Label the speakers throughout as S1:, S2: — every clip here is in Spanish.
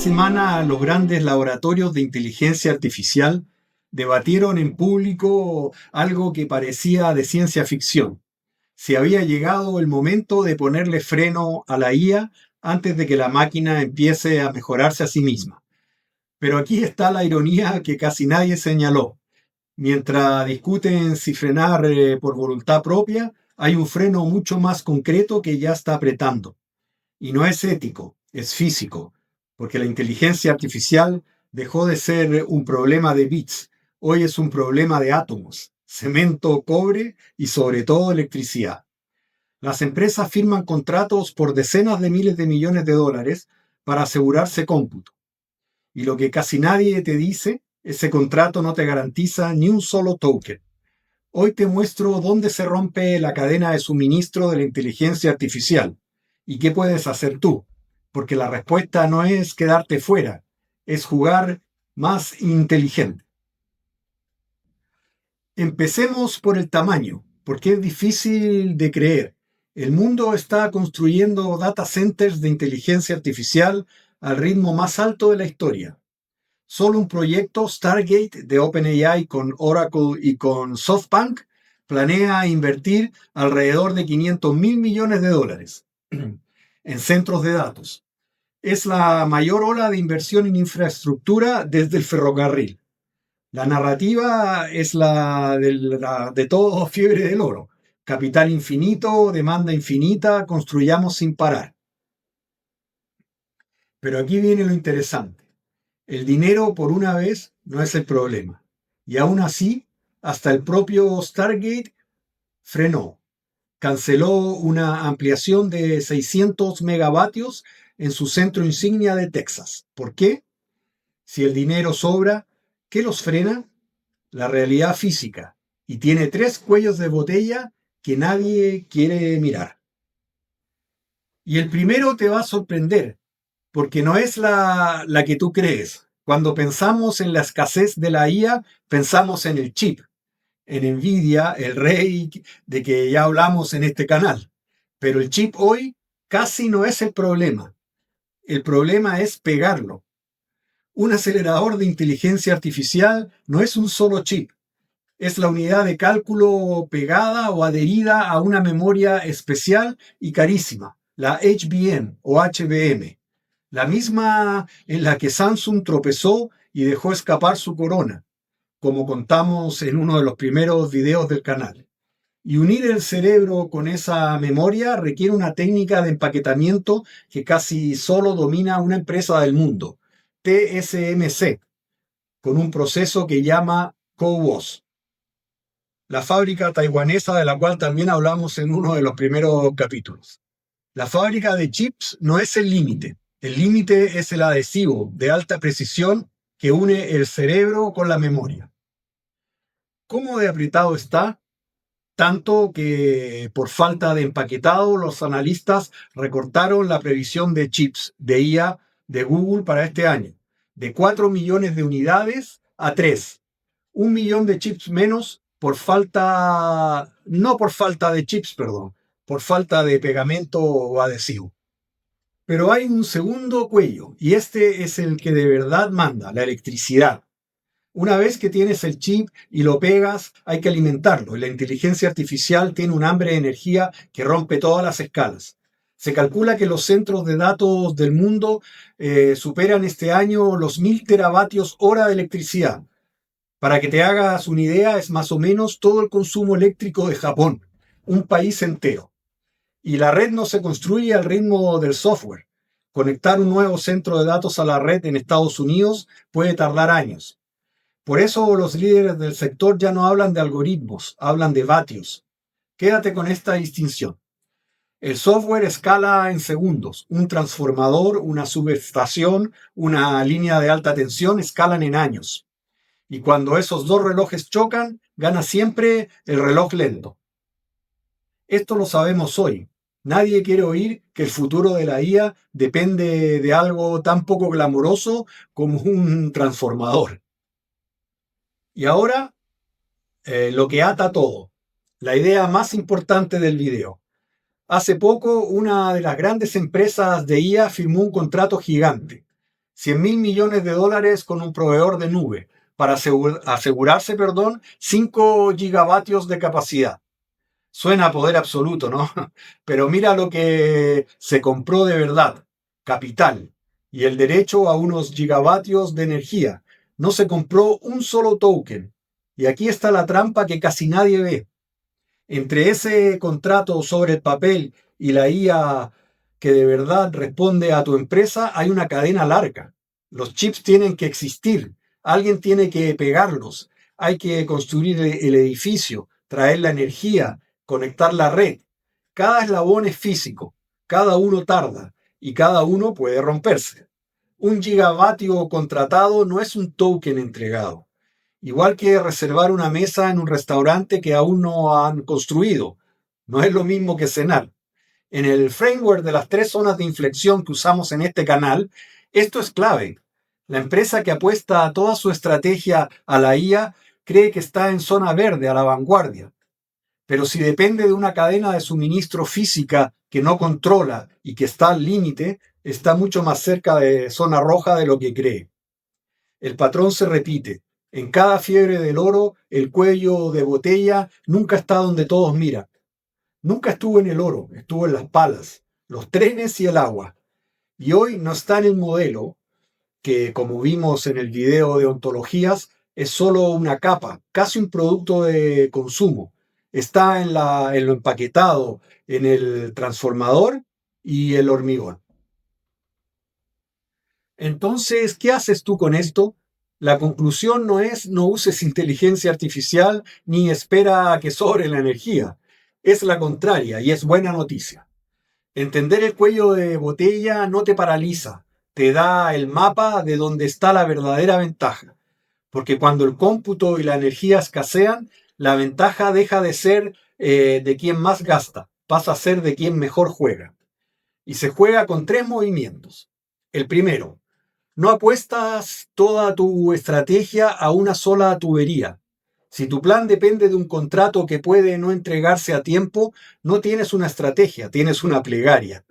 S1: semana los grandes laboratorios de inteligencia artificial debatieron en público algo que parecía de ciencia ficción. Si había llegado el momento de ponerle freno a la IA antes de que la máquina empiece a mejorarse a sí misma. Pero aquí está la ironía que casi nadie señaló. Mientras discuten si frenar por voluntad propia, hay un freno mucho más concreto que ya está apretando. Y no es ético, es físico, porque la inteligencia artificial dejó de ser un problema de bits, hoy es un problema de átomos, cemento, cobre y sobre todo electricidad. Las empresas firman contratos por decenas de miles de millones de dólares para asegurarse cómputo. Y lo que casi nadie te dice, ese contrato no te garantiza ni un solo token. Hoy te muestro dónde se rompe la cadena de suministro de la inteligencia artificial y qué puedes hacer tú, porque la respuesta no es quedarte fuera, es jugar más inteligente. Empecemos por el tamaño, porque es difícil de creer. El mundo está construyendo data centers de inteligencia artificial al ritmo más alto de la historia. Solo un proyecto Stargate de OpenAI con Oracle y con SoftBank planea invertir alrededor de 500.000 millones de dólares en centros de datos. Es la mayor ola de inversión en infraestructura desde el ferrocarril. La narrativa es la de todo fiebre del oro. Capital infinito, demanda infinita, construyamos sin parar. Pero aquí viene lo interesante. El dinero, por una vez, no es el problema. Y aún así, hasta el propio Stargate frenó. Canceló una ampliación de 600 megavatios en su centro insignia de Texas. ¿Por qué? Si el dinero sobra, ¿qué los frena? La realidad física. Y tiene 3 cuellos de botella que nadie quiere mirar. Y el primero te va a sorprender, porque no es la que tú crees. Cuando pensamos en la escasez de la IA, pensamos en el chip, en Nvidia, el rey de que ya hablamos en este canal. Pero el chip hoy casi no es el problema. El problema es pegarlo. Un acelerador de inteligencia artificial no es un solo chip. Es la unidad de cálculo pegada o adherida a una memoria especial y carísima, la HBM o HBM. La misma en la que Samsung tropezó y dejó escapar su corona, como contamos en uno de los primeros videos del canal. Y unir el cerebro con esa memoria requiere una técnica de empaquetamiento que casi solo domina una empresa del mundo, TSMC, con un proceso que llama CoWoS. La fábrica taiwanesa de la cual también hablamos en uno de los primeros capítulos. La fábrica de chips no es el límite. El límite es el adhesivo de alta precisión que une el cerebro con la memoria. ¿Cómo de apretado está? Tanto que por falta de empaquetado los analistas recortaron la previsión de chips de IA de Google para este año, de 4 millones de unidades a 3. 1 millón de chips menos por falta, no por falta de chips, perdón, por falta de pegamento o adhesivo. Pero hay un segundo cuello, y este es el que de verdad manda, la electricidad. Una vez que tienes el chip y lo pegas, hay que alimentarlo. Y la inteligencia artificial tiene un hambre de energía que rompe todas las escalas. Se calcula que los centros de datos del mundo superan este año los 1000 teravatios hora de electricidad. Para que te hagas una idea, es más o menos todo el consumo eléctrico de Japón, un país entero. Y la red no se construye al ritmo del software. Conectar un nuevo centro de datos a la red en Estados Unidos puede tardar años. Por eso los líderes del sector ya no hablan de algoritmos, hablan de vatios. Quédate con esta distinción. El software escala en segundos. Un transformador, una subestación, una línea de alta tensión escalan en años. Y cuando esos dos relojes chocan, gana siempre el reloj lento. Esto lo sabemos hoy. Nadie quiere oír que el futuro de la IA depende de algo tan poco glamuroso como un transformador. Y ahora, lo que ata todo. La idea más importante del video. Hace poco, una de las grandes empresas de IA firmó un contrato gigante. 100.000 millones de dólares con un proveedor de nube para asegurarse, 5 gigavatios de capacidad. Suena a poder absoluto, ¿no? Pero mira lo que se compró de verdad: capital y el derecho a unos gigavatios de energía. No se compró un solo token. Y aquí está la trampa que casi nadie ve. Entre ese contrato sobre el papel y la IA que de verdad responde a tu empresa hay una cadena larga. Los chips tienen que existir, alguien tiene que pegarlos, hay que construir el edificio, traer la energía, conectar la red. Cada eslabón es físico, cada uno tarda y cada uno puede romperse. Un gigavatio contratado no es un token entregado. Igual que reservar una mesa en un restaurante que aún no han construido. No es lo mismo que cenar. En el framework de las 3 zonas de inflexión que usamos en este canal, esto es clave. La empresa que apuesta toda su estrategia a la IA cree que está en zona verde, a la vanguardia. Pero si depende de una cadena de suministro física que no controla y que está al límite, está mucho más cerca de zona roja de lo que cree. El patrón se repite. En cada fiebre del oro, el cuello de botella nunca está donde todos miran. Nunca estuvo en el oro, estuvo en las palas, los trenes y el agua. Y hoy no está en el modelo, que como vimos en el video de ontologías, es solo una capa, casi un producto de consumo. Está en lo empaquetado, en el transformador y el hormigón. Entonces, ¿qué haces tú con esto? La conclusión no es no uses inteligencia artificial ni espera a que sobre la energía. Es la contraria y es buena noticia. Entender el cuello de botella no te paraliza, te da el mapa de donde está la verdadera ventaja. Porque cuando el cómputo y la energía escasean, la ventaja deja de ser de quien más gasta, pasa a ser de quien mejor juega. Y se juega con 3 movimientos. El primero: no apuestas toda tu estrategia a una sola tubería. Si tu plan depende de un contrato que puede no entregarse a tiempo, no tienes una estrategia, tienes una plegaria.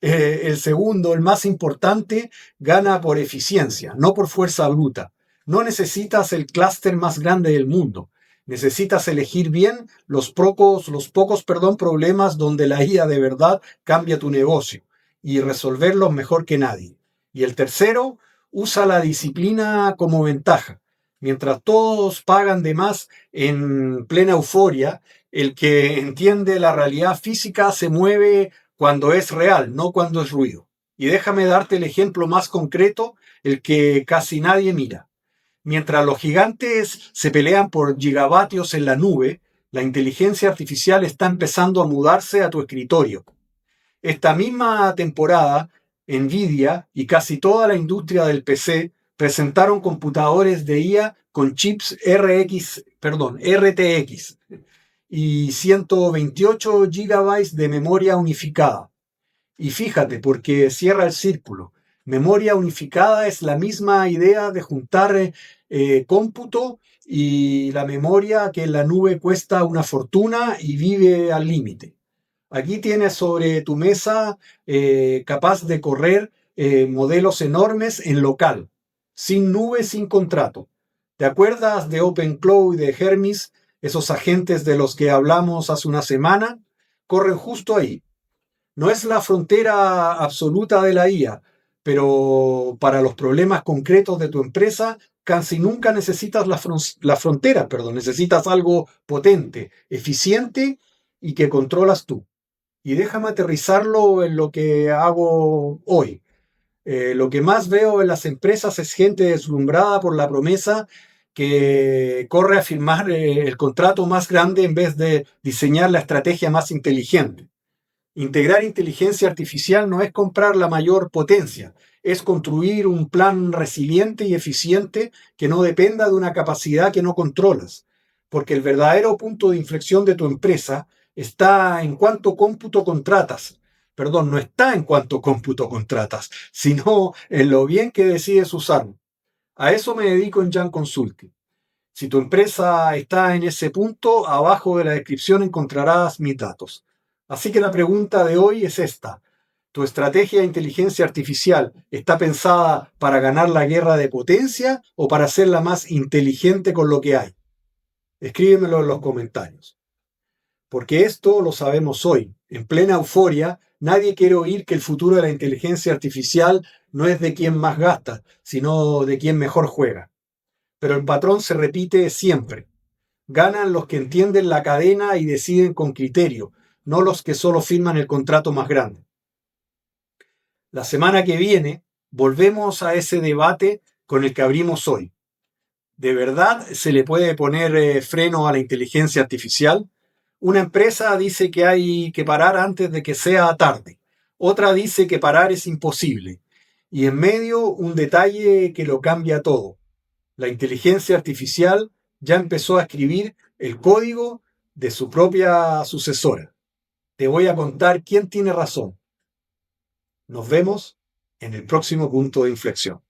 S1: El segundo, el más importante, gana por eficiencia, no por fuerza bruta. No necesitas el clúster más grande del mundo. Necesitas elegir bien los pocos problemas donde la IA de verdad cambia tu negocio y resolverlos mejor que nadie. Y el tercero, usa la disciplina como ventaja. Mientras todos pagan de más en plena euforia, el que entiende la realidad física se mueve cuando es real, no cuando es ruido. Y déjame darte el ejemplo más concreto, el que casi nadie mira. Mientras los gigantes se pelean por gigavatios en la nube, la inteligencia artificial está empezando a mudarse a tu escritorio. Esta misma temporada, Nvidia y casi toda la industria del PC presentaron computadores de IA con chips RTX y 128 GB de memoria unificada. Y fíjate, porque cierra el círculo. Memoria unificada es la misma idea de juntar cómputo y la memoria que en la nube cuesta una fortuna y vive al límite. Aquí tienes sobre tu mesa capaz de correr modelos enormes en local, sin nube, sin contrato. ¿Te acuerdas de OpenCloud y de Hermes? Esos agentes de los que hablamos hace una semana corren justo ahí. No es la frontera absoluta de la IA, pero para los problemas concretos de tu empresa, casi nunca necesitas la frontera, necesitas algo potente, eficiente y que controlas tú. Y déjame aterrizarlo en lo que hago hoy. Lo que más veo en las empresas es gente deslumbrada por la promesa que corre a firmar el contrato más grande en vez de diseñar la estrategia más inteligente. Integrar inteligencia artificial no es comprar la mayor potencia, es construir un plan resiliente y eficiente que no dependa de una capacidad que no controlas. Porque el verdadero punto de inflexión de tu empresa está en cuánto cómputo contratas. Perdón, no está en cuánto cómputo contratas, sino en lo bien que decides usarlo. A eso me dedico en Jan Consulting. Si tu empresa está en ese punto, abajo de la descripción encontrarás mis datos. Así que la pregunta de hoy es esta: ¿Tu estrategia de inteligencia artificial está pensada para ganar la guerra de potencia o para hacerla más inteligente con lo que hay? Escríbemelo en los comentarios. Porque esto lo sabemos hoy. En plena euforia, nadie quiere oír que el futuro de la inteligencia artificial no es de quien más gasta, sino de quien mejor juega. Pero el patrón se repite siempre. Ganan los que entienden la cadena y deciden con criterio, no los que solo firman el contrato más grande. La semana que viene volvemos a ese debate con el que abrimos hoy. ¿De verdad se le puede poner freno a la inteligencia artificial? Una empresa dice que hay que parar antes de que sea tarde. Otra dice que parar es imposible. Y en medio un detalle que lo cambia todo. La inteligencia artificial ya empezó a escribir el código de su propia sucesora. Te voy a contar quién tiene razón. Nos vemos en el próximo punto de inflexión.